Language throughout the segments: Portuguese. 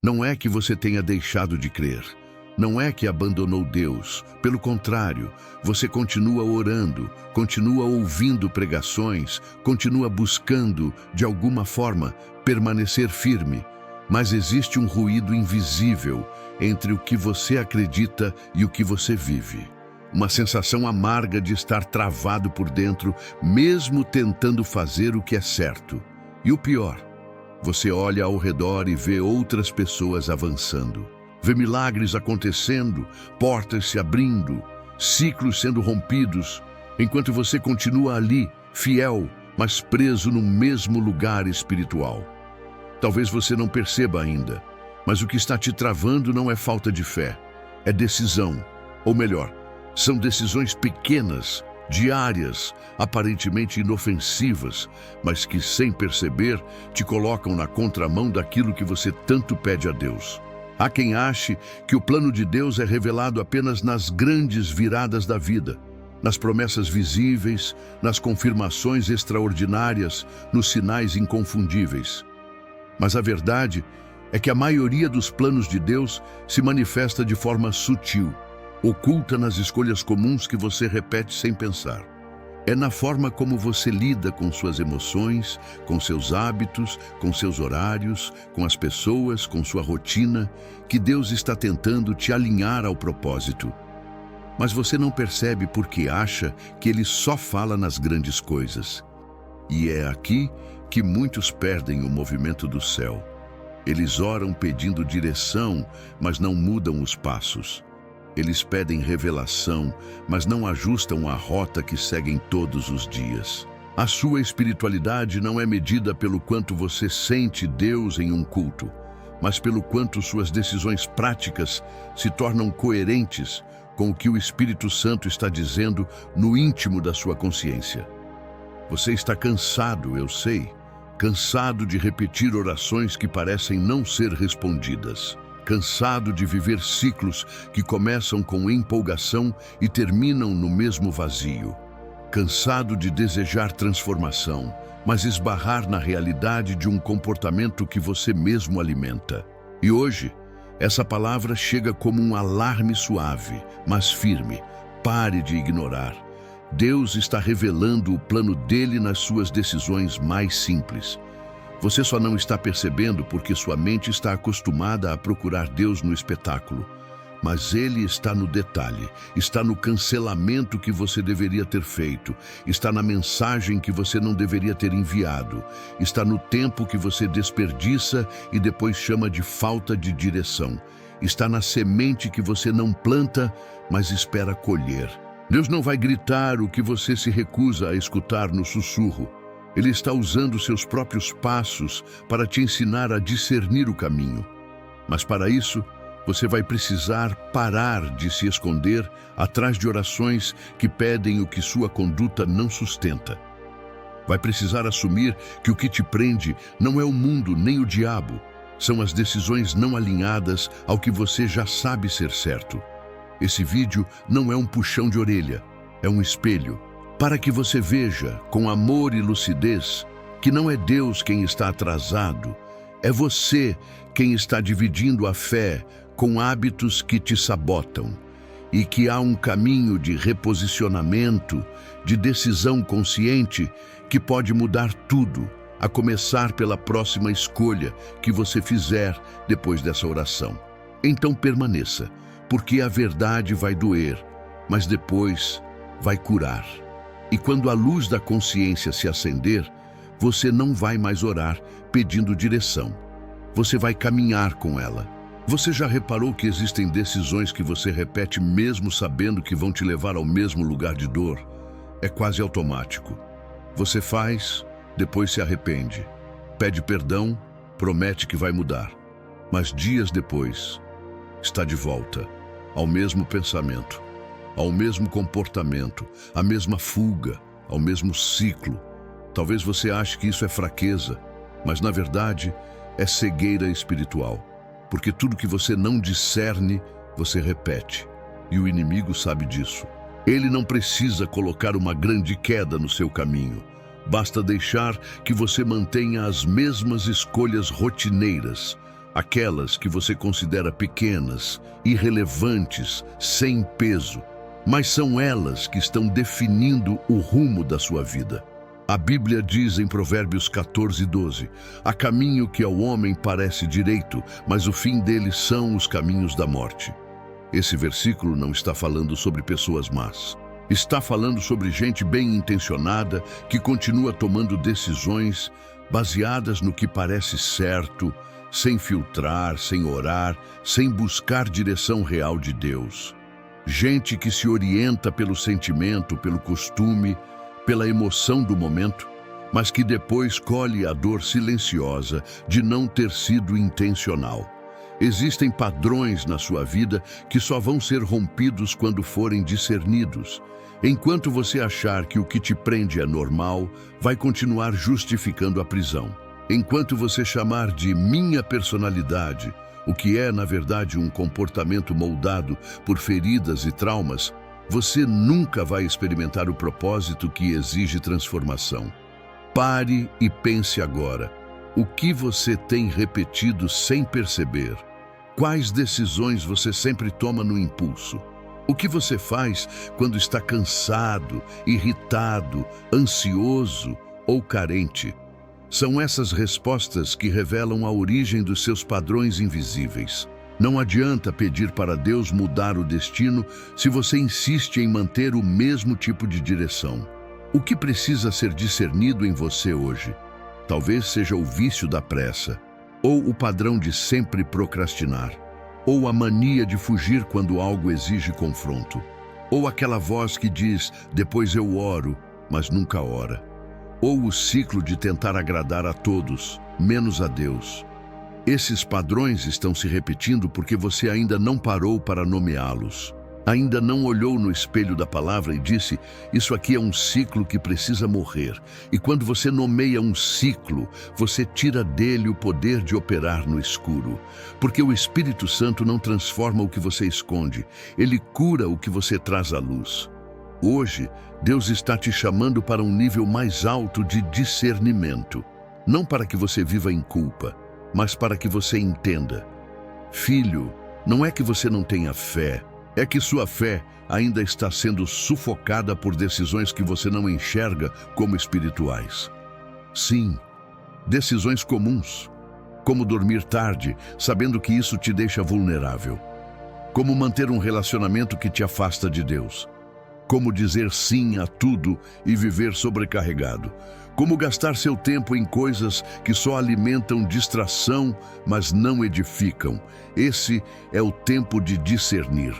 Não é que você tenha deixado de crer. Não é que abandonou Deus. Pelo contrário, você continua orando, continua ouvindo pregações, continua buscando, de alguma forma, permanecer firme. Mas existe um ruído invisível entre o que você acredita e o que você vive. Uma sensação amarga de estar travado por dentro, mesmo tentando fazer o que é certo. E o pior, você olha ao redor e vê outras pessoas avançando. Vê milagres acontecendo, portas se abrindo, ciclos sendo rompidos, enquanto você continua ali, fiel, mas preso no mesmo lugar espiritual. Talvez você não perceba ainda, mas o que está te travando não é falta de fé, é decisão. Ou melhor, são decisões pequenas, diárias, aparentemente inofensivas, mas que, sem perceber, te colocam na contramão daquilo que você tanto pede a Deus. Há quem ache que o plano de Deus é revelado apenas nas grandes viradas da vida, nas promessas visíveis, nas confirmações extraordinárias, nos sinais inconfundíveis. Mas a verdade é que a maioria dos planos de Deus se manifesta de forma sutil, oculta nas escolhas comuns que você repete sem pensar. É na forma como você lida com suas emoções, com seus hábitos, com seus horários, com as pessoas, com sua rotina, que Deus está tentando te alinhar ao propósito. Mas você não percebe porque acha que Ele só fala nas grandes coisas. E é aqui que muitos perdem o movimento do céu. Eles oram pedindo direção, mas não mudam os passos. Eles pedem revelação, mas não ajustam a rota que seguem todos os dias. A sua espiritualidade não é medida pelo quanto você sente Deus em um culto, mas pelo quanto suas decisões práticas se tornam coerentes com o que o Espírito Santo está dizendo no íntimo da sua consciência. Você está cansado, eu sei, cansado de repetir orações que parecem não ser respondidas. Cansado de viver ciclos que começam com empolgação e terminam no mesmo vazio. Cansado de desejar transformação, mas esbarrar na realidade de um comportamento que você mesmo alimenta. E hoje, essa palavra chega como um alarme suave, mas firme. Pare de ignorar. Deus está revelando o plano dele nas suas decisões mais simples. Você só não está percebendo porque sua mente está acostumada a procurar Deus no espetáculo. Mas Ele está no detalhe, está no cancelamento que você deveria ter feito, está na mensagem que você não deveria ter enviado, está no tempo que você desperdiça e depois chama de falta de direção, está na semente que você não planta, mas espera colher. Deus não vai gritar o que você se recusa a escutar no sussurro. Ele está usando seus próprios passos para te ensinar a discernir o caminho. Mas para isso, você vai precisar parar de se esconder atrás de orações que pedem o que sua conduta não sustenta. Vai precisar assumir que o que te prende não é o mundo nem o diabo, são as decisões não alinhadas ao que você já sabe ser certo. Esse vídeo não é um puxão de orelha, é um espelho, para que você veja, com amor e lucidez, que não é Deus quem está atrasado, é você quem está dividindo a fé com hábitos que te sabotam, e que há um caminho de reposicionamento, de decisão consciente, que pode mudar tudo, a começar pela próxima escolha que você fizer depois dessa oração. Então permaneça, porque a verdade vai doer, mas depois vai curar. E quando a luz da consciência se acender, você não vai mais orar pedindo direção. Você vai caminhar com ela. Você já reparou que existem decisões que você repete mesmo sabendo que vão te levar ao mesmo lugar de dor? É quase automático. Você faz, depois se arrepende. Pede perdão, promete que vai mudar. Mas dias depois, está de volta ao mesmo pensamento, ao mesmo comportamento, à mesma fuga, ao mesmo ciclo. Talvez você ache que isso é fraqueza, mas na verdade é cegueira espiritual, porque tudo que você não discerne, você repete, e o inimigo sabe disso. Ele não precisa colocar uma grande queda no seu caminho, basta deixar que você mantenha as mesmas escolhas rotineiras, aquelas que você considera pequenas, irrelevantes, sem peso, mas são elas que estão definindo o rumo da sua vida. A Bíblia diz em Provérbios 14:12, há caminho que ao homem parece direito, mas o fim dele são os caminhos da morte. Esse versículo não está falando sobre pessoas más. Está falando sobre gente bem intencionada que continua tomando decisões baseadas no que parece certo, sem filtrar, sem orar, sem buscar direção real de Deus. Gente que se orienta pelo sentimento, pelo costume, pela emoção do momento, mas que depois colhe a dor silenciosa de não ter sido intencional. Existem padrões na sua vida que só vão ser rompidos quando forem discernidos. Enquanto você achar que o que te prende é normal, vai continuar justificando a prisão. Enquanto você chamar de minha personalidade, o que é, na verdade, um comportamento moldado por feridas e traumas, você nunca vai experimentar o propósito que exige transformação. Pare e pense agora. O que você tem repetido sem perceber? Quais decisões você sempre toma no impulso? O que você faz quando está cansado, irritado, ansioso ou carente? São essas respostas que revelam a origem dos seus padrões invisíveis. Não adianta pedir para Deus mudar o destino se você insiste em manter o mesmo tipo de direção. O que precisa ser discernido em você hoje? Talvez seja o vício da pressa, ou o padrão de sempre procrastinar, ou a mania de fugir quando algo exige confronto, ou aquela voz que diz, depois eu oro, mas nunca ora, ou o ciclo de tentar agradar a todos, menos a Deus. Esses padrões estão se repetindo porque você ainda não parou para nomeá-los. Ainda não olhou no espelho da palavra e disse, isso aqui é um ciclo que precisa morrer. E quando você nomeia um ciclo, você tira dele o poder de operar no escuro. Porque o Espírito Santo não transforma o que você esconde, ele cura o que você traz à luz. Hoje, Deus está te chamando para um nível mais alto de discernimento. Não para que você viva em culpa, mas para que você entenda. Filho, não é que você não tenha fé, é que sua fé ainda está sendo sufocada por decisões que você não enxerga como espirituais. Sim, decisões comuns, como dormir tarde, sabendo que isso te deixa vulnerável. Como manter um relacionamento que te afasta de Deus. Como dizer sim a tudo e viver sobrecarregado. Como gastar seu tempo em coisas que só alimentam distração, mas não edificam. Esse é o tempo de discernir,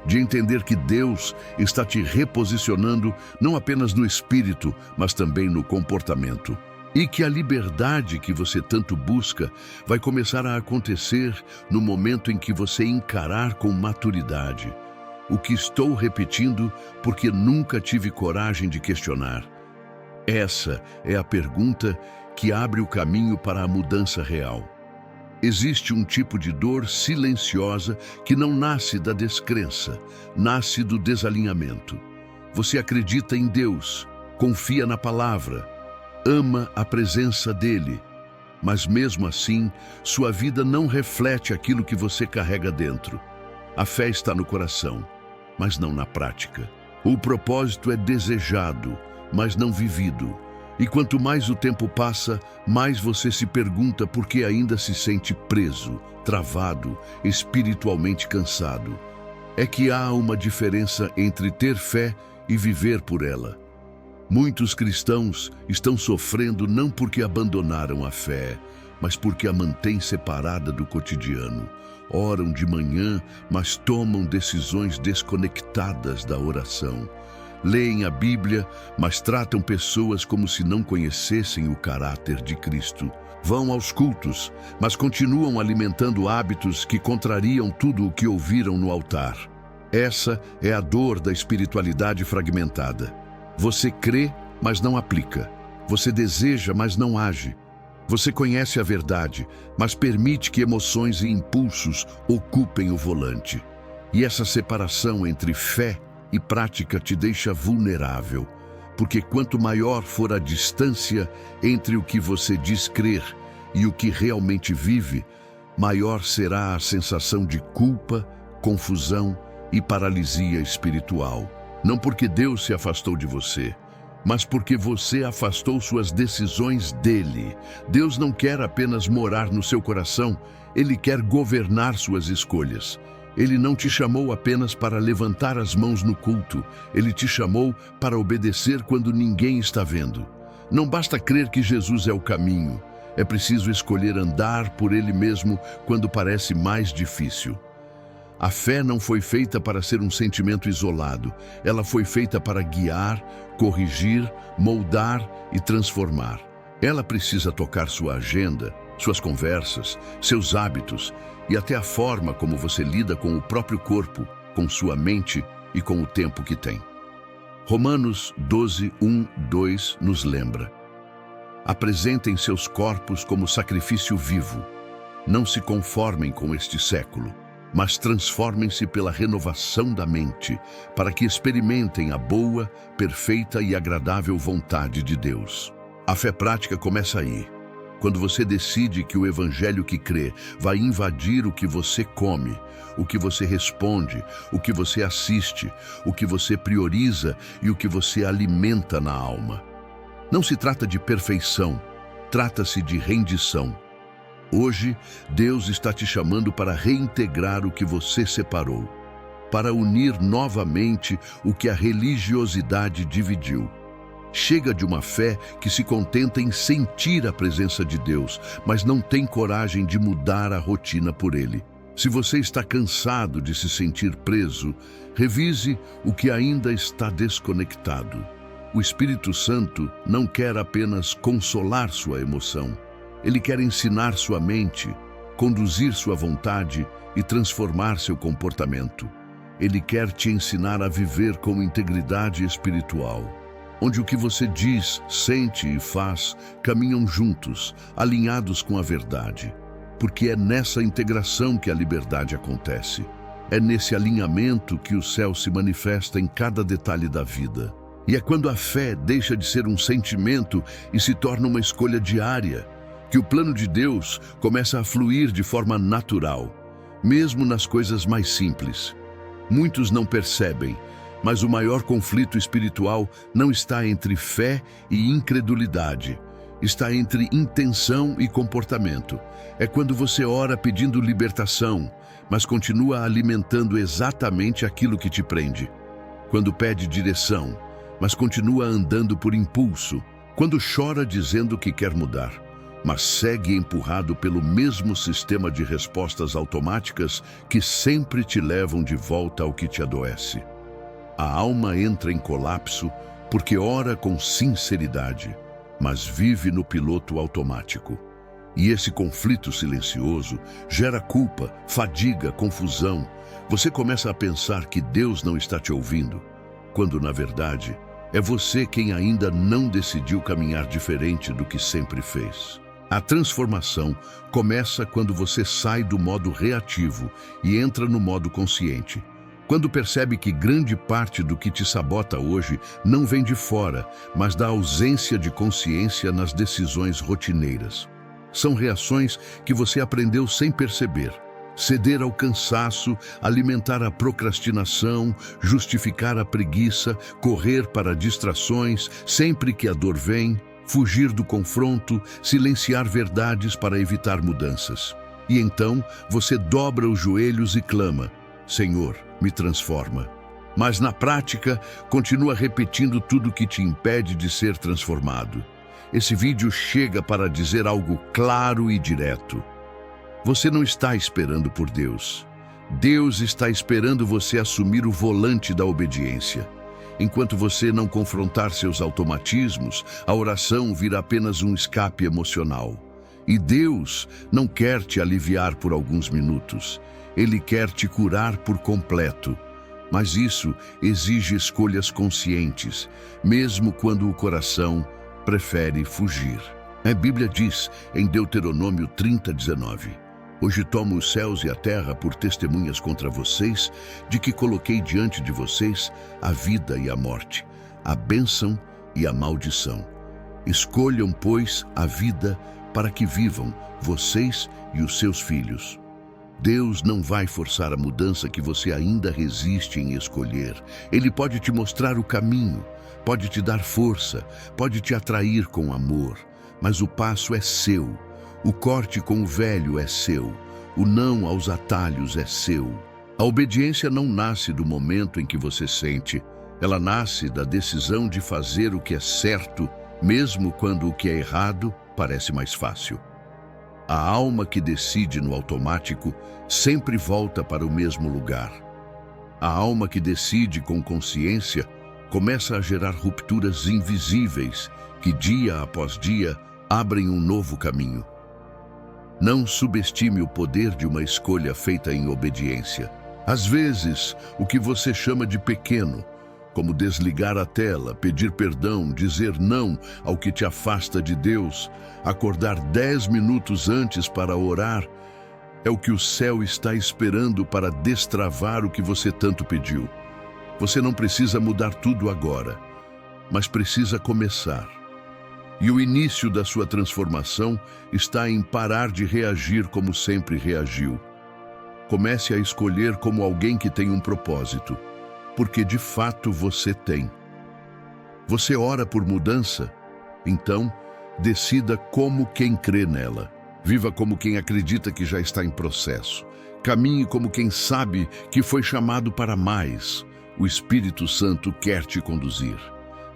de entender que Deus está te reposicionando não apenas no espírito, mas também no comportamento. E que a liberdade que você tanto busca vai começar a acontecer no momento em que você encarar com maturidade. O que estou repetindo porque nunca tive coragem de questionar. Essa é a pergunta que abre o caminho para a mudança real. Existe um tipo de dor silenciosa que não nasce da descrença, nasce do desalinhamento. Você acredita em Deus, confia na palavra, ama a presença dele, mas mesmo assim, sua vida não reflete aquilo que você carrega dentro. A fé está no coração, mas não na prática. O propósito é desejado, mas não vivido. E quanto mais o tempo passa, mais você se pergunta por que ainda se sente preso, travado, espiritualmente cansado. É que há uma diferença entre ter fé e viver por ela. Muitos cristãos estão sofrendo não porque abandonaram a fé, mas porque a mantêm separada do cotidiano. Oram de manhã, mas tomam decisões desconectadas da oração. Leem a Bíblia, mas tratam pessoas como se não conhecessem o caráter de Cristo. Vão aos cultos, mas continuam alimentando hábitos que contrariam tudo o que ouviram no altar. Essa é a dor da espiritualidade fragmentada. Você crê, mas não aplica. Você deseja, mas não age. Você conhece a verdade, mas permite que emoções e impulsos ocupem o volante. E essa separação entre fé e prática te deixa vulnerável, porque quanto maior for a distância entre o que você diz crer e o que realmente vive, maior será a sensação de culpa, confusão e paralisia espiritual. Não porque Deus se afastou de você, mas porque você afastou suas decisões dele. Deus não quer apenas morar no seu coração, ele quer governar suas escolhas. Ele não te chamou apenas para levantar as mãos no culto, ele te chamou para obedecer quando ninguém está vendo. Não basta crer que Jesus é o caminho, é preciso escolher andar por ele mesmo quando parece mais difícil. A fé não foi feita para ser um sentimento isolado, ela foi feita para guiar, corrigir, moldar e transformar. Ela precisa tocar sua agenda, suas conversas, seus hábitos e até a forma como você lida com o próprio corpo, com sua mente e com o tempo que tem. Romanos 12, 1, 2 nos lembra: apresentem seus corpos como sacrifício vivo. Não se conformem com este século, mas transformem-se pela renovação da mente, para que experimentem a boa, perfeita e agradável vontade de Deus. A fé prática começa aí, quando você decide que o evangelho que crê vai invadir o que você come, o que você responde, o que você assiste, o que você prioriza e o que você alimenta na alma. Não se trata de perfeição, trata-se de rendição. Hoje, Deus está te chamando para reintegrar o que você separou, para unir novamente o que a religiosidade dividiu. Chega de uma fé que se contenta em sentir a presença de Deus, mas não tem coragem de mudar a rotina por Ele. Se você está cansado de se sentir preso, revise o que ainda está desconectado. O Espírito Santo não quer apenas consolar sua emoção. Ele quer ensinar sua mente, conduzir sua vontade e transformar seu comportamento. Ele quer te ensinar a viver com integridade espiritual, onde o que você diz, sente e faz caminham juntos, alinhados com a verdade. Porque é nessa integração que a liberdade acontece. É nesse alinhamento que o céu se manifesta em cada detalhe da vida. E é quando a fé deixa de ser um sentimento e se torna uma escolha diária, que o plano de Deus começa a fluir de forma natural, mesmo nas coisas mais simples. Muitos não percebem, mas o maior conflito espiritual não está entre fé e incredulidade, está entre intenção e comportamento. É quando você ora pedindo libertação, mas continua alimentando exatamente aquilo que te prende. Quando pede direção, mas continua andando por impulso. Quando chora dizendo que quer mudar, mas segue empurrado pelo mesmo sistema de respostas automáticas que sempre te levam de volta ao que te adoece. A alma entra em colapso porque ora com sinceridade, mas vive no piloto automático. E esse conflito silencioso gera culpa, fadiga, confusão. Você começa a pensar que Deus não está te ouvindo, quando, na verdade, é você quem ainda não decidiu caminhar diferente do que sempre fez. A transformação começa quando você sai do modo reativo e entra no modo consciente. Quando percebe que grande parte do que te sabota hoje não vem de fora, mas da ausência de consciência nas decisões rotineiras. São reações que você aprendeu sem perceber. Ceder ao cansaço, alimentar a procrastinação, justificar a preguiça, correr para distrações sempre que a dor vem, fugir do confronto, silenciar verdades para evitar mudanças. E então você dobra os joelhos e clama: Senhor, me transforma. Mas na prática, continua repetindo tudo que te impede de ser transformado. Esse vídeo chega para dizer algo claro e direto. Você não está esperando por Deus. Deus está esperando você assumir o volante da obediência. Enquanto você não confrontar seus automatismos, a oração vira apenas um escape emocional. E Deus não quer te aliviar por alguns minutos. Ele quer te curar por completo. Mas isso exige escolhas conscientes, mesmo quando o coração prefere fugir. A Bíblia diz em Deuteronômio 30:19: Hoje tomo os céus e a terra por testemunhas contra vocês, de que coloquei diante de vocês a vida e a morte, a bênção e a maldição. Escolham, pois, a vida para que vivam, vocês e os seus filhos. Deus não vai forçar a mudança que você ainda resiste em escolher. Ele pode te mostrar o caminho, pode te dar força, pode te atrair com amor, mas o passo é seu. O corte com o velho é seu. O não aos atalhos é seu. A obediência não nasce do momento em que você sente. Ela nasce da decisão de fazer o que é certo, mesmo quando o que é errado parece mais fácil. A alma que decide no automático sempre volta para o mesmo lugar. A alma que decide com consciência começa a gerar rupturas invisíveis que, dia após dia, abrem um novo caminho. Não subestime o poder de uma escolha feita em obediência. Às vezes, o que você chama de pequeno, como desligar a tela, pedir perdão, dizer não ao que te afasta de Deus, acordar 10 minutos antes para orar, é o que o céu está esperando para destravar o que você tanto pediu. Você não precisa mudar tudo agora, mas precisa começar. E o início da sua transformação está em parar de reagir como sempre reagiu. Comece a escolher como alguém que tem um propósito, porque de fato você tem. Você ora por mudança? Então, decida como quem crê nela. Viva como quem acredita que já está em processo. Caminhe como quem sabe que foi chamado para mais. O Espírito Santo quer te conduzir.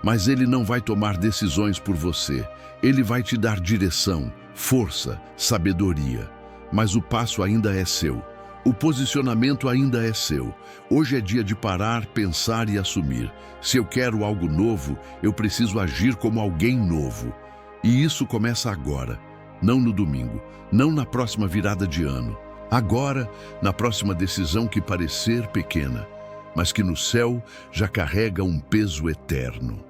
Mas ele não vai tomar decisões por você. Ele vai te dar direção, força, sabedoria. Mas o passo ainda é seu. O posicionamento ainda é seu. Hoje é dia de parar, pensar e assumir. Se eu quero algo novo, eu preciso agir como alguém novo. E isso começa agora, não no domingo, não na próxima virada de ano. Agora, na próxima decisão que parecer pequena, mas que no céu já carrega um peso eterno.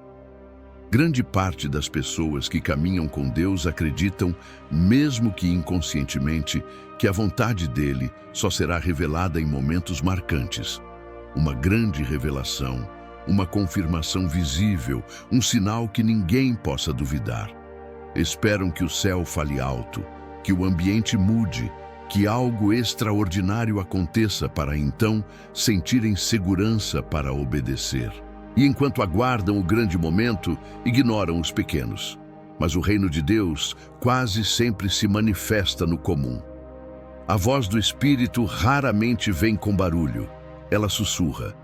Grande parte das pessoas que caminham com Deus acreditam, mesmo que inconscientemente, que a vontade dele só será revelada em momentos marcantes. Uma grande revelação, uma confirmação visível, um sinal que ninguém possa duvidar. Esperam que o céu fale alto, que o ambiente mude, que algo extraordinário aconteça para então sentirem segurança para obedecer. E enquanto aguardam o grande momento, ignoram os pequenos. Mas o reino de Deus quase sempre se manifesta no comum. A voz do Espírito raramente vem com barulho. Ela sussurra.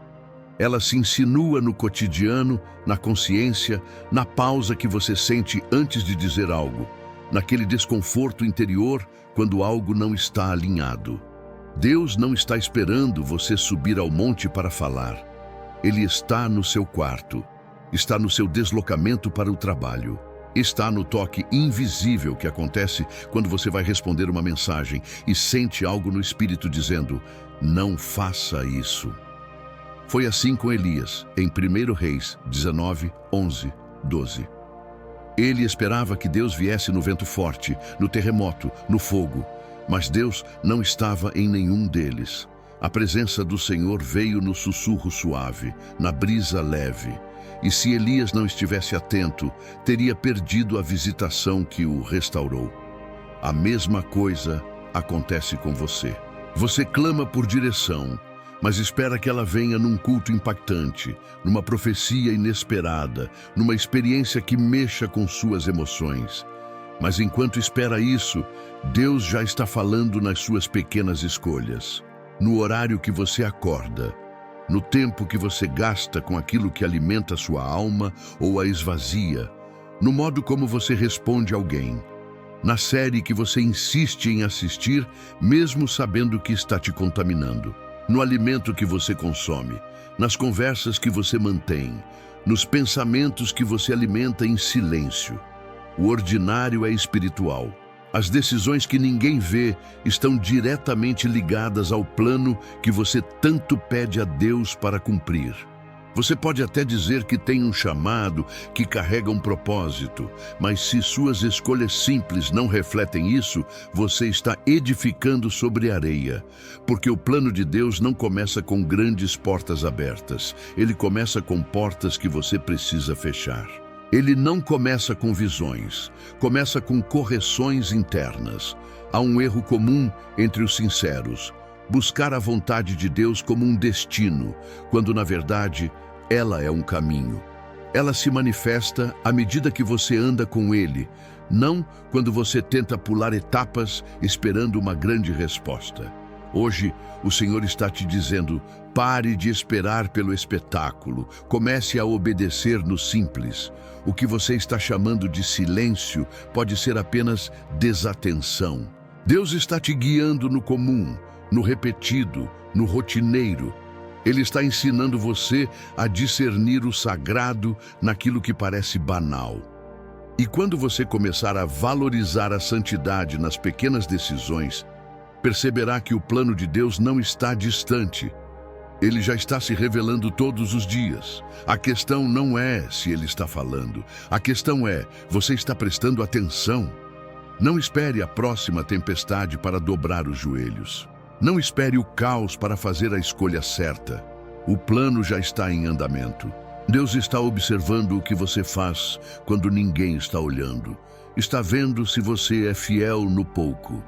Ela se insinua no cotidiano, na consciência, na pausa que você sente antes de dizer algo, naquele desconforto interior quando algo não está alinhado. Deus não está esperando você subir ao monte para falar. Ele está no seu quarto, está no seu deslocamento para o trabalho, está no toque invisível que acontece quando você vai responder uma mensagem e sente algo no espírito dizendo, não faça isso. Foi assim com Elias, em 1 Reis 19, 11, 12. Ele esperava que Deus viesse no vento forte, no terremoto, no fogo, mas Deus não estava em nenhum deles. A presença do Senhor veio no sussurro suave, na brisa leve. E se Elias não estivesse atento, teria perdido a visitação que o restaurou. A mesma coisa acontece com você. Você clama por direção, mas espera que ela venha num culto impactante, numa profecia inesperada, numa experiência que mexa com suas emoções. Mas enquanto espera isso, Deus já está falando nas suas pequenas escolhas. No horário que você acorda, no tempo que você gasta com aquilo que alimenta sua alma ou a esvazia, no modo como você responde a alguém, na série que você insiste em assistir, mesmo sabendo que está te contaminando, no alimento que você consome, nas conversas que você mantém, nos pensamentos que você alimenta em silêncio. O ordinário é espiritual. As decisões que ninguém vê estão diretamente ligadas ao plano que você tanto pede a Deus para cumprir. Você pode até dizer que tem um chamado, que carrega um propósito, mas se suas escolhas simples não refletem isso, você está edificando sobre areia. Porque o plano de Deus não começa com grandes portas abertas, ele começa com portas que você precisa fechar. Ele não começa com visões, começa com correções internas. Há um erro comum entre os sinceros: buscar a vontade de Deus como um destino, quando na verdade ela é um caminho. Ela se manifesta à medida que você anda com Ele, não quando você tenta pular etapas esperando uma grande resposta. Hoje, o Senhor está te dizendo: pare de esperar pelo espetáculo, comece a obedecer no simples. O que você está chamando de silêncio pode ser apenas desatenção. Deus está te guiando no comum, no repetido, no rotineiro. Ele está ensinando você a discernir o sagrado naquilo que parece banal. E quando você começar a valorizar a santidade nas pequenas decisões, perceberá que o plano de Deus não está distante. Ele já está se revelando todos os dias. A questão não é se Ele está falando. A questão é: você está prestando atenção? Não espere a próxima tempestade para dobrar os joelhos. Não espere o caos para fazer a escolha certa. O plano já está em andamento. Deus está observando o que você faz quando ninguém está olhando. Está vendo se você é fiel no pouco.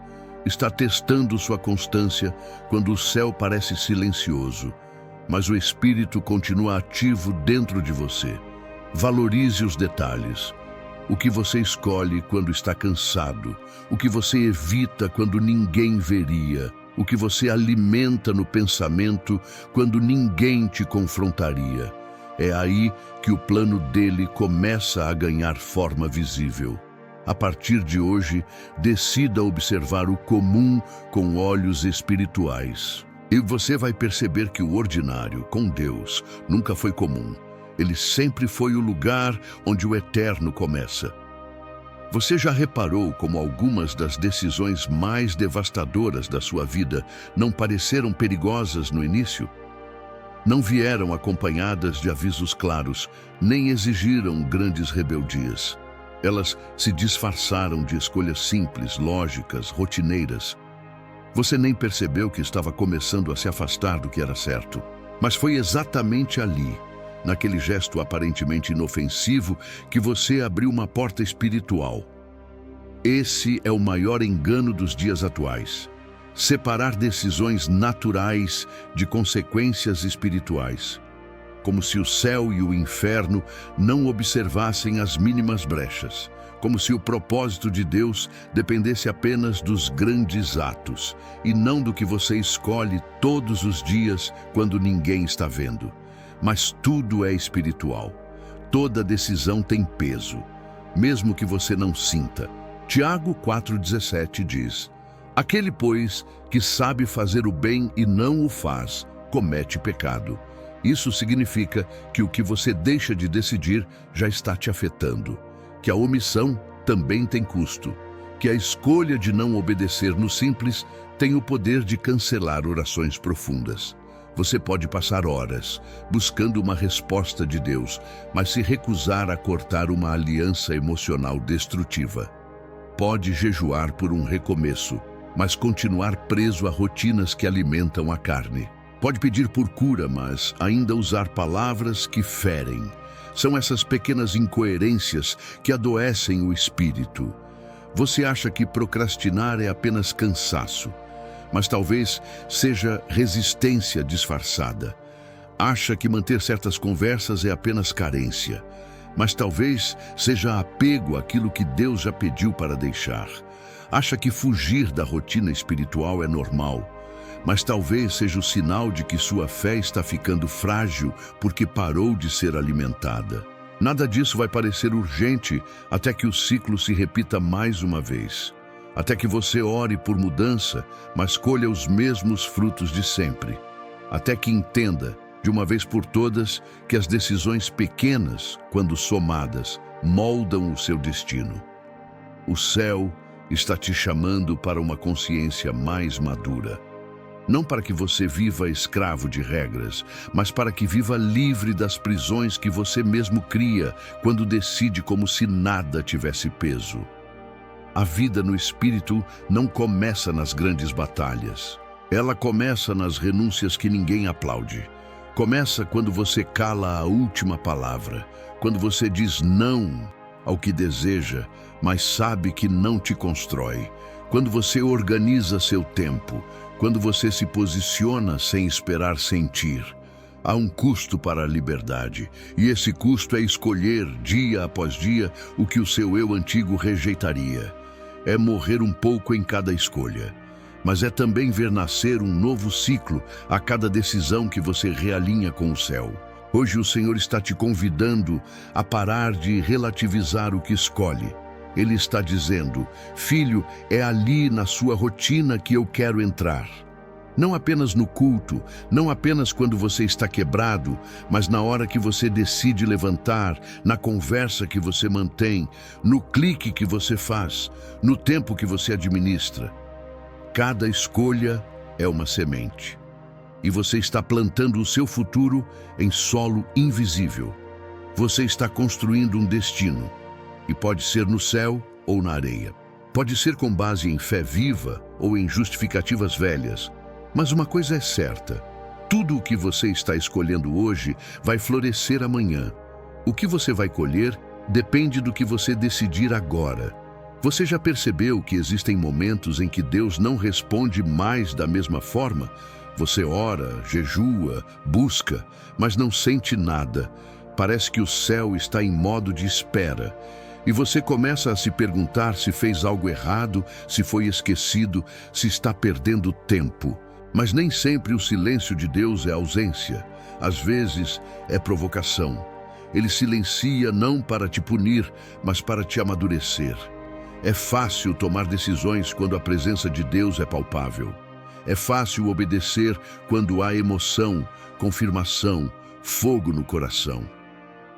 Está testando sua constância quando o céu parece silencioso, mas o Espírito continua ativo dentro de você. Valorize os detalhes. O que você escolhe quando está cansado, o que você evita quando ninguém veria, o que você alimenta no pensamento quando ninguém te confrontaria. É aí que o plano dele começa a ganhar forma visível. A partir de hoje, decida observar o comum com olhos espirituais. E você vai perceber que o ordinário, com Deus, nunca foi comum. Ele sempre foi o lugar onde o eterno começa. Você já reparou como algumas das decisões mais devastadoras da sua vida não pareceram perigosas no início? Não vieram acompanhadas de avisos claros, nem exigiram grandes rebeldias. Elas se disfarçaram de escolhas simples, lógicas, rotineiras. Você nem percebeu que estava começando a se afastar do que era certo. Mas foi exatamente ali, naquele gesto aparentemente inofensivo, que você abriu uma porta espiritual. Esse é o maior engano dos dias atuais: separar decisões naturais de consequências espirituais. Como se o céu e o inferno não observassem as mínimas brechas. Como se o propósito de Deus dependesse apenas dos grandes atos, e não do que você escolhe todos os dias quando ninguém está vendo. Mas tudo é espiritual. Toda decisão tem peso, mesmo que você não sinta. Tiago 4,17 diz: aquele, pois, que sabe fazer o bem e não o faz, comete pecado. Isso significa que o que você deixa de decidir já está te afetando, que a omissão também tem custo, que a escolha de não obedecer no simples tem o poder de cancelar orações profundas. Você pode passar horas buscando uma resposta de Deus, mas se recusar a cortar uma aliança emocional destrutiva. Pode jejuar por um recomeço, mas continuar preso a rotinas que alimentam a carne. Pode pedir por cura, mas ainda usar palavras que ferem. São essas pequenas incoerências que adoecem o espírito. Você acha que procrastinar é apenas cansaço, mas talvez seja resistência disfarçada. Acha que manter certas conversas é apenas carência, mas talvez seja apego àquilo que Deus já pediu para deixar. Acha que fugir da rotina espiritual é normal, mas talvez seja o sinal de que sua fé está ficando frágil porque parou de ser alimentada. Nada disso vai parecer urgente até que o ciclo se repita mais uma vez. Até que você ore por mudança, mas colha os mesmos frutos de sempre. Até que entenda, de uma vez por todas, que as decisões pequenas, quando somadas, moldam o seu destino. O céu está te chamando para uma consciência mais madura. Não para que você viva escravo de regras, mas para que viva livre das prisões que você mesmo cria quando decide como se nada tivesse peso. A vida no espírito não começa nas grandes batalhas. Ela começa nas renúncias que ninguém aplaude. Começa quando você cala a última palavra, quando você diz não ao que deseja, mas sabe que não te constrói, quando você organiza seu tempo, quando você se posiciona sem esperar sentir. Há um custo para a liberdade, e esse custo é escolher, dia após dia, o que o seu eu antigo rejeitaria. É morrer um pouco em cada escolha, mas é também ver nascer um novo ciclo a cada decisão que você realinha com o céu. Hoje o Senhor está te convidando a parar de relativizar o que escolhe. Ele está dizendo: filho, é ali na sua rotina que eu quero entrar. Não apenas no culto, não apenas quando você está quebrado, mas na hora que você decide levantar, na conversa que você mantém, no clique que você faz, no tempo que você administra. Cada escolha é uma semente. E você está plantando o seu futuro em solo invisível. Você está construindo um destino. E pode ser no céu ou na areia. Pode ser com base em fé viva ou em justificativas velhas. Mas uma coisa é certa: tudo o que você está escolhendo hoje vai florescer amanhã. O que você vai colher depende do que você decidir agora. Você já percebeu que existem momentos em que Deus não responde mais da mesma forma? Você ora, jejua, busca, mas não sente nada. Parece que o céu está em modo de espera. E você começa a se perguntar se fez algo errado, se foi esquecido, se está perdendo tempo. Mas nem sempre o silêncio de Deus é ausência. Às vezes é provocação. Ele silencia não para te punir, mas para te amadurecer. É fácil tomar decisões quando a presença de Deus é palpável. É fácil obedecer quando há emoção, confirmação, fogo no coração.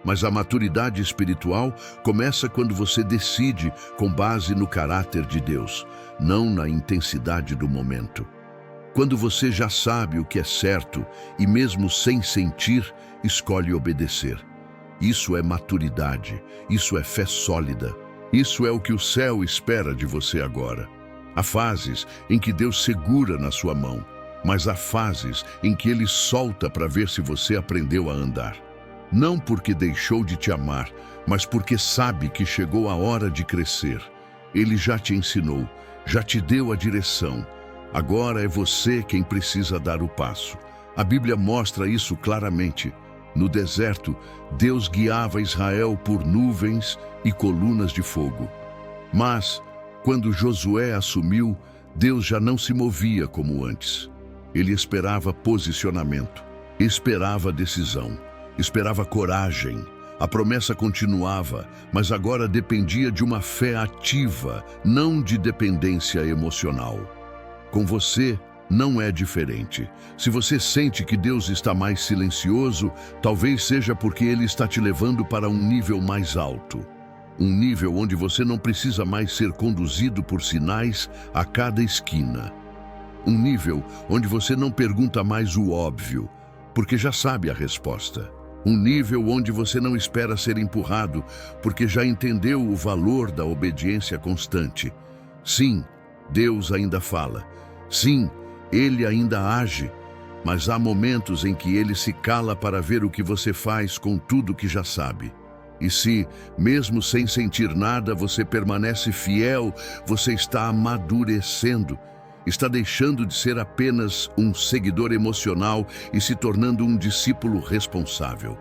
Mas a maturidade espiritual começa quando você decide com base no caráter de Deus, não na intensidade do momento. Quando você já sabe o que é certo e mesmo sem sentir, escolhe obedecer. Isso é maturidade, isso é fé sólida. Isso é o que o céu espera de você agora. Há fases em que Deus segura na sua mão, mas há fases em que Ele solta para ver se você aprendeu a andar. Não porque deixou de te amar, mas porque sabe que chegou a hora de crescer. Ele já te ensinou, já te deu a direção. Agora é você quem precisa dar o passo. A Bíblia mostra isso claramente. No deserto, Deus guiava Israel por nuvens e colunas de fogo. Mas, quando Josué assumiu, Deus já não se movia como antes. Ele esperava posicionamento, esperava decisão, esperava coragem. A promessa continuava, mas agora dependia de uma fé ativa, não de dependência emocional. Com você, não é diferente. Se você sente que Deus está mais silencioso, talvez seja porque Ele está te levando para um nível mais alto. Um nível onde você não precisa mais ser conduzido por sinais a cada esquina. Um nível onde você não pergunta mais o óbvio, porque já sabe a resposta. Um nível onde você não espera ser empurrado, porque já entendeu o valor da obediência constante. Sim, Deus ainda fala. Sim, Ele ainda age, mas há momentos em que Ele se cala para ver o que você faz com tudo que já sabe. E se, mesmo sem sentir nada, você permanece fiel, você está amadurecendo, está deixando de ser apenas um seguidor emocional e se tornando um discípulo responsável.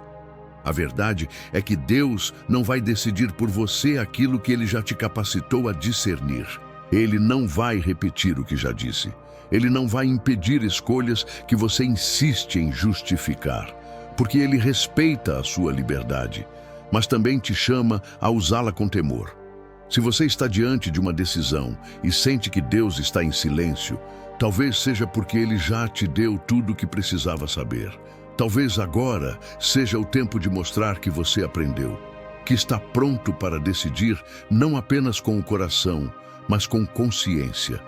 A verdade é que Deus não vai decidir por você aquilo que Ele já te capacitou a discernir. Ele não vai repetir o que já disse. Ele não vai impedir escolhas que você insiste em justificar, porque Ele respeita a sua liberdade, mas também te chama a usá-la com temor. Se você está diante de uma decisão e sente que Deus está em silêncio, talvez seja porque Ele já te deu tudo o que precisava saber. Talvez agora seja o tempo de mostrar que você aprendeu, que está pronto para decidir não apenas com o coração, mas com consciência.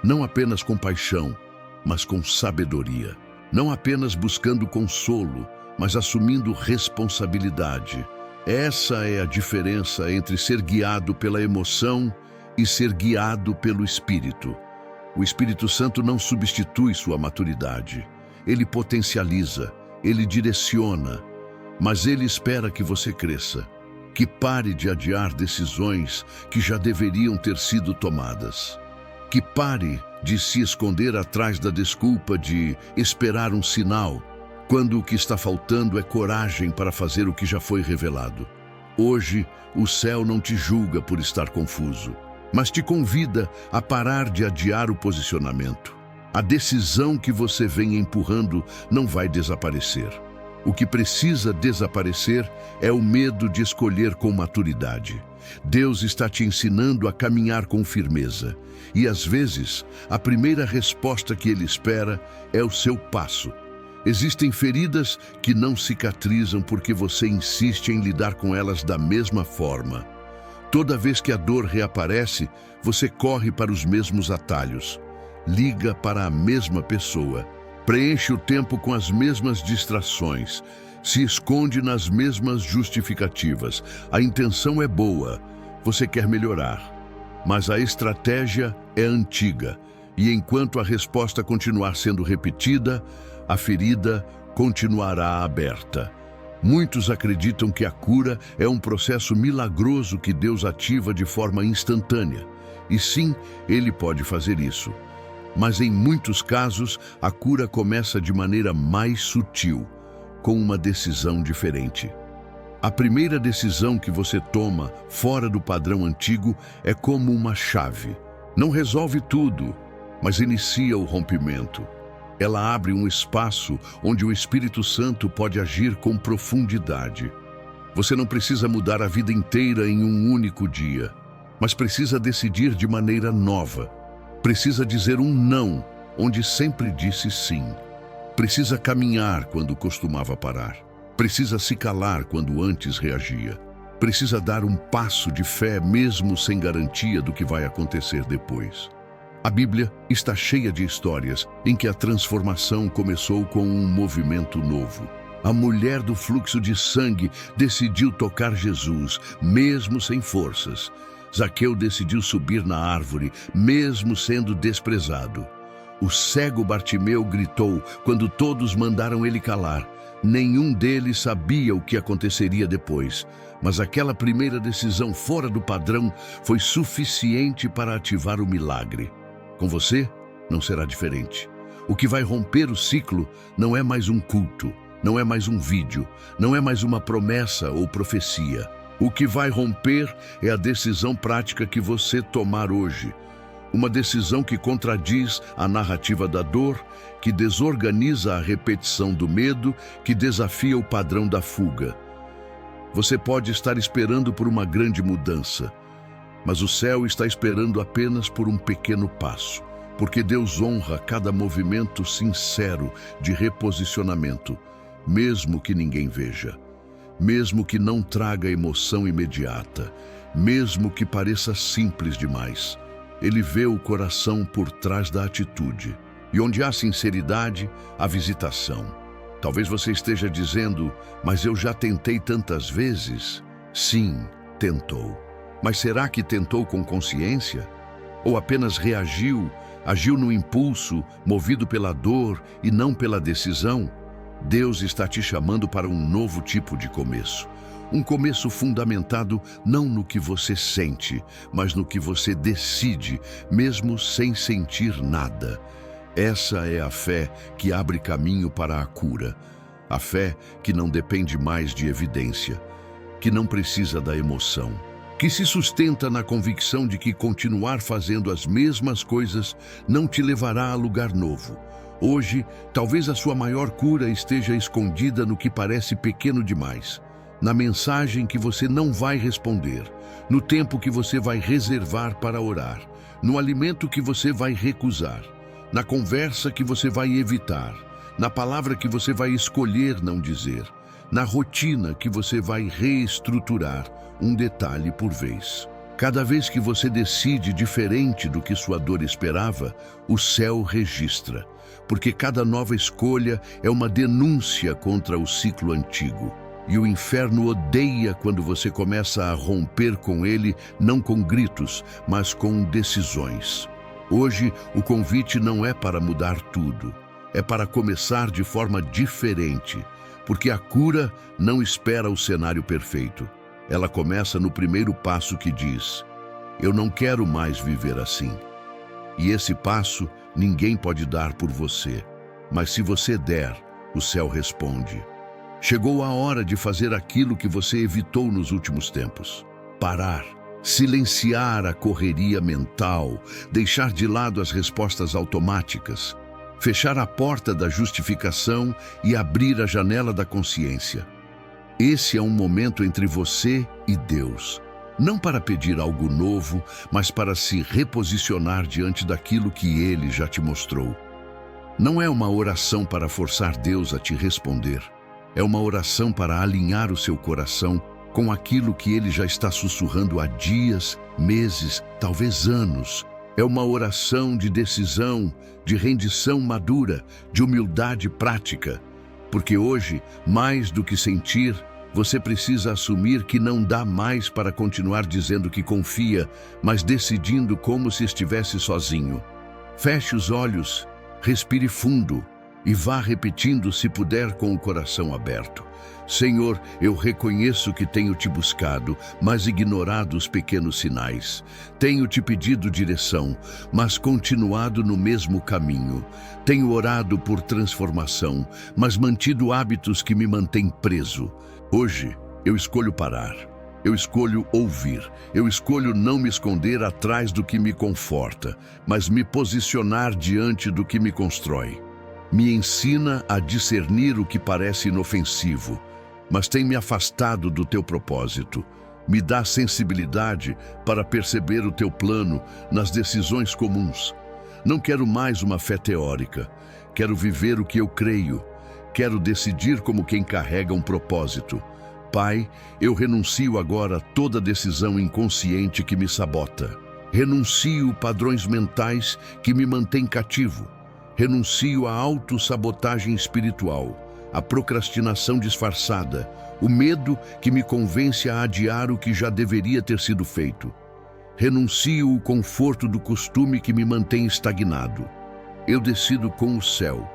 Não apenas com paixão, mas com sabedoria. Não apenas buscando consolo, mas assumindo responsabilidade. Essa é a diferença entre ser guiado pela emoção e ser guiado pelo Espírito. O Espírito Santo não substitui sua maturidade. Ele potencializa, Ele direciona, mas Ele espera que você cresça, que pare de adiar decisões que já deveriam ter sido tomadas, que pare de se esconder atrás da desculpa de esperar um sinal, quando o que está faltando é coragem para fazer o que já foi revelado. Hoje, o céu não te julga por estar confuso, mas te convida a parar de adiar o posicionamento. A decisão que você vem empurrando não vai desaparecer. O que precisa desaparecer é o medo de escolher com maturidade. Deus está te ensinando a caminhar com firmeza. E às vezes, a primeira resposta que Ele espera é o seu passo. Existem feridas que não cicatrizam porque você insiste em lidar com elas da mesma forma. Toda vez que a dor reaparece, você corre para os mesmos atalhos. Liga para a mesma pessoa. Preenche o tempo com as mesmas distrações. Se esconde nas mesmas justificativas. A intenção é boa. Você quer melhorar. Mas a estratégia é antiga. E enquanto a resposta continuar sendo repetida, a ferida continuará aberta. Muitos acreditam que a cura é um processo milagroso que Deus ativa de forma instantânea. E sim, Ele pode fazer isso. Mas em muitos casos, a cura começa de maneira mais sutil, com uma decisão diferente. A primeira decisão que você toma fora do padrão antigo é como uma chave. Não resolve tudo, mas inicia o rompimento. Ela abre um espaço onde o Espírito Santo pode agir com profundidade. Você não precisa mudar a vida inteira em um único dia, mas precisa decidir de maneira nova. Precisa dizer um não, onde sempre disse sim. Precisa caminhar quando costumava parar. Precisa se calar quando antes reagia. Precisa dar um passo de fé mesmo sem garantia do que vai acontecer depois. A Bíblia está cheia de histórias em que a transformação começou com um movimento novo. A mulher do fluxo de sangue decidiu tocar Jesus, mesmo sem forças. Zaqueu decidiu subir na árvore, mesmo sendo desprezado. O cego Bartimeu gritou quando todos mandaram ele calar. Nenhum deles sabia o que aconteceria depois, mas aquela primeira decisão fora do padrão foi suficiente para ativar o milagre. Com você, não será diferente. O que vai romper o ciclo não é mais um culto, não é mais um vídeo, não é mais uma promessa ou profecia. O que vai romper é a decisão prática que você tomar hoje. Uma decisão que contradiz a narrativa da dor, que desorganiza a repetição do medo, que desafia o padrão da fuga. Você pode estar esperando por uma grande mudança, mas o céu está esperando apenas por um pequeno passo, porque Deus honra cada movimento sincero de reposicionamento, mesmo que ninguém veja, mesmo que não traga emoção imediata, mesmo que pareça simples demais. Ele vê o coração por trás da atitude. E onde há sinceridade, há visitação. Talvez você esteja dizendo, mas eu já tentei tantas vezes. Sim, tentou. Mas será que tentou com consciência? Ou apenas reagiu, agiu no impulso, movido pela dor e não pela decisão? Deus está te chamando para um novo tipo de começo. Um começo fundamentado não no que você sente, mas no que você decide, mesmo sem sentir nada. Essa é a fé que abre caminho para a cura. A fé que não depende mais de evidência, que não precisa da emoção, que se sustenta na convicção de que continuar fazendo as mesmas coisas não te levará a lugar novo. Hoje, talvez a sua maior cura esteja escondida no que parece pequeno demais. Na mensagem que você não vai responder, no tempo que você vai reservar para orar, no alimento que você vai recusar, na conversa que você vai evitar, na palavra que você vai escolher não dizer, na rotina que você vai reestruturar, um detalhe por vez. Cada vez que você decide diferente do que sua dor esperava, o céu registra, porque cada nova escolha é uma denúncia contra o ciclo antigo. E o inferno odeia quando você começa a romper com ele, não com gritos, mas com decisões. Hoje, o convite não é para mudar tudo, é para começar de forma diferente, porque a cura não espera o cenário perfeito. Ela começa no primeiro passo que diz: eu não quero mais viver assim. E esse passo ninguém pode dar por você, mas se você der, o céu responde. Chegou a hora de fazer aquilo que você evitou nos últimos tempos. Parar, silenciar a correria mental, deixar de lado as respostas automáticas, fechar a porta da justificação e abrir a janela da consciência. Esse é um momento entre você e Deus, não para pedir algo novo, mas para se reposicionar diante daquilo que Ele já te mostrou. Não é uma oração para forçar Deus a te responder. É uma oração para alinhar o seu coração com aquilo que Ele já está sussurrando há dias, meses, talvez anos. É uma oração de decisão, de rendição madura, de humildade prática. Porque hoje, mais do que sentir, você precisa assumir que não dá mais para continuar dizendo que confia, mas decidindo como se estivesse sozinho. Feche os olhos, respire fundo e vá repetindo, se puder, com o coração aberto. Senhor, eu reconheço que tenho te buscado, mas ignorado os pequenos sinais. Tenho te pedido direção, mas continuado no mesmo caminho. Tenho orado por transformação, mas mantido hábitos que me mantêm preso. Hoje, eu escolho parar. Eu escolho ouvir. Eu escolho não me esconder atrás do que me conforta, mas me posicionar diante do que me constrói. Me ensina a discernir o que parece inofensivo, mas tem me afastado do teu propósito. Me dá sensibilidade para perceber o teu plano nas decisões comuns. Não quero mais uma fé teórica. Quero viver o que eu creio. Quero decidir como quem carrega um propósito. Pai, eu renuncio agora a toda decisão inconsciente que me sabota. Renuncio padrões mentais que me mantêm cativo. Renuncio à autossabotagem espiritual, à procrastinação disfarçada, o medo que me convence a adiar o que já deveria ter sido feito. Renuncio o conforto do costume que me mantém estagnado. Eu decido com o céu,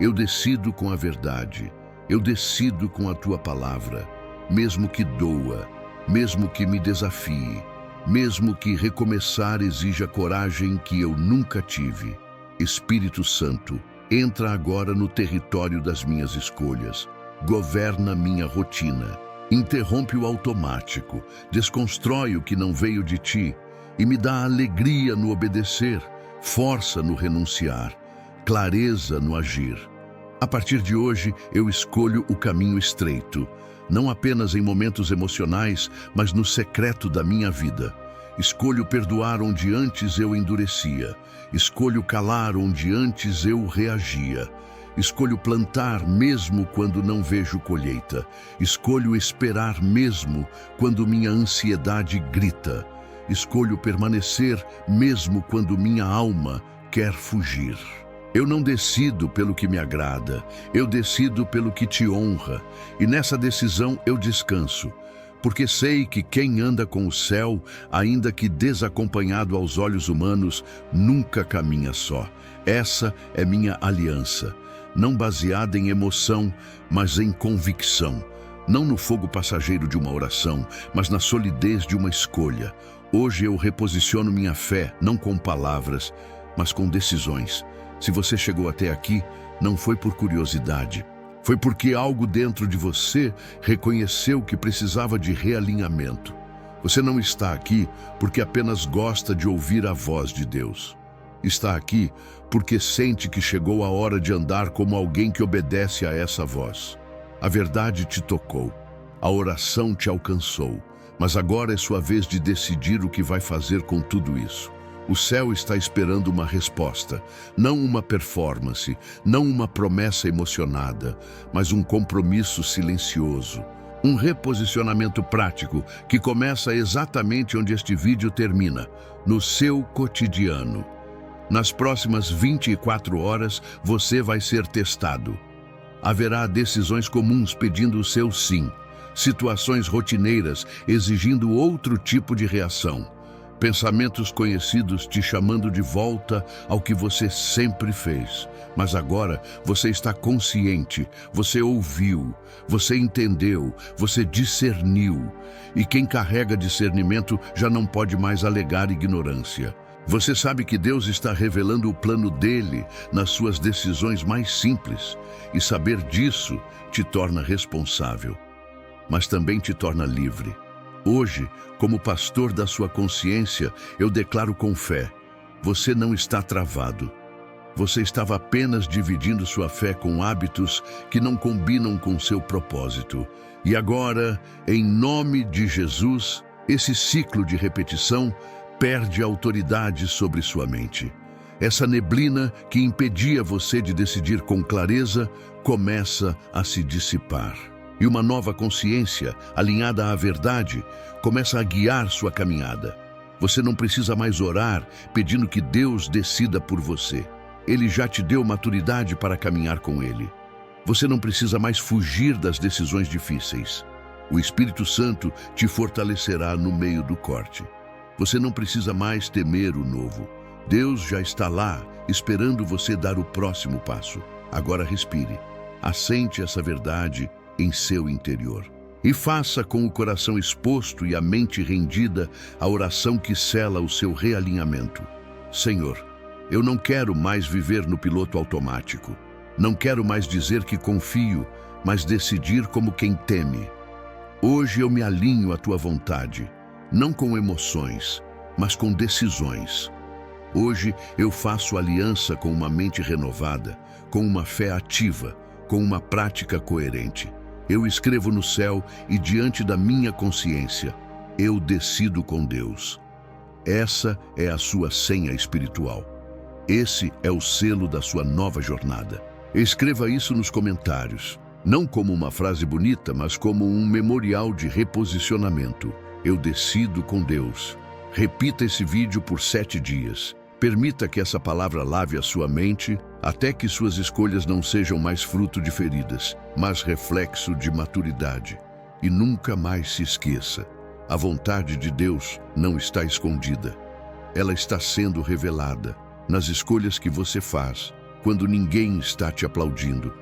eu decido com a verdade, eu decido com a tua palavra, mesmo que doa, mesmo que me desafie, mesmo que recomeçar exija coragem que eu nunca tive. Espírito Santo, entra agora no território das minhas escolhas, governa minha rotina, interrompe o automático, desconstrói o que não veio de ti e me dá alegria no obedecer, força no renunciar, clareza no agir. A partir de hoje, eu escolho o caminho estreito, não apenas em momentos emocionais, mas no secreto da minha vida. Escolho perdoar onde antes eu endurecia. Escolho calar onde antes eu reagia. Escolho plantar mesmo quando não vejo colheita. Escolho esperar mesmo quando minha ansiedade grita. Escolho permanecer mesmo quando minha alma quer fugir. Eu não decido pelo que me agrada, eu decido pelo que te honra. E nessa decisão eu descanso. Porque sei que quem anda com o céu, ainda que desacompanhado aos olhos humanos, nunca caminha só. Essa é minha aliança, não baseada em emoção, mas em convicção. Não no fogo passageiro de uma oração, mas na solidez de uma escolha. Hoje eu reposiciono minha fé, não com palavras, mas com decisões. Se você chegou até aqui, não foi por curiosidade. Foi porque algo dentro de você reconheceu que precisava de realinhamento. Você não está aqui porque apenas gosta de ouvir a voz de Deus. Está aqui porque sente que chegou a hora de andar como alguém que obedece a essa voz. A verdade te tocou, a oração te alcançou, mas agora é sua vez de decidir o que vai fazer com tudo isso. O céu está esperando uma resposta, não uma performance, não uma promessa emocionada, mas um compromisso silencioso. Um reposicionamento prático que começa exatamente onde este vídeo termina, no seu cotidiano. Nas próximas 24 horas, você vai ser testado. Haverá decisões comuns pedindo o seu sim, situações rotineiras exigindo outro tipo de reação. Pensamentos conhecidos te chamando de volta ao que você sempre fez. Mas agora você está consciente, você ouviu, você entendeu, você discerniu. E quem carrega discernimento já não pode mais alegar ignorância. Você sabe que Deus está revelando o plano dele nas suas decisões mais simples. E saber disso te torna responsável, mas também te torna livre. Hoje, como pastor da sua consciência, eu declaro com fé: você não está travado. Você estava apenas dividindo sua fé com hábitos que não combinam com seu propósito. E agora, em nome de Jesus, esse ciclo de repetição perde a autoridade sobre sua mente. Essa neblina que impedia você de decidir com clareza começa a se dissipar. E uma nova consciência, alinhada à verdade, começa a guiar sua caminhada. Você não precisa mais orar pedindo que Deus decida por você. Ele já te deu maturidade para caminhar com Ele. Você não precisa mais fugir das decisões difíceis. O Espírito Santo te fortalecerá no meio do corte. Você não precisa mais temer o novo. Deus já está lá, esperando você dar o próximo passo. Agora respire. Assente essa verdade em seu interior. E faça com o coração exposto e a mente rendida a oração que sela o seu realinhamento. Senhor, eu não quero mais viver no piloto automático. Não quero mais dizer que confio, mas decidir como quem teme. Hoje eu me alinho à tua vontade, não com emoções, mas com decisões. Hoje eu faço aliança com uma mente renovada, com uma fé ativa, com uma prática coerente. Eu escrevo no céu e diante da minha consciência, eu decido com Deus. Essa é a sua senha espiritual. Esse é o selo da sua nova jornada. Escreva isso nos comentários, não como uma frase bonita, mas como um memorial de reposicionamento. Eu decido com Deus. Repita esse vídeo por 7 dias. Permita que essa palavra lave a sua mente até que suas escolhas não sejam mais fruto de feridas, mas reflexo de maturidade. E nunca mais se esqueça: a vontade de Deus não está escondida. Ela está sendo revelada nas escolhas que você faz, quando ninguém está te aplaudindo.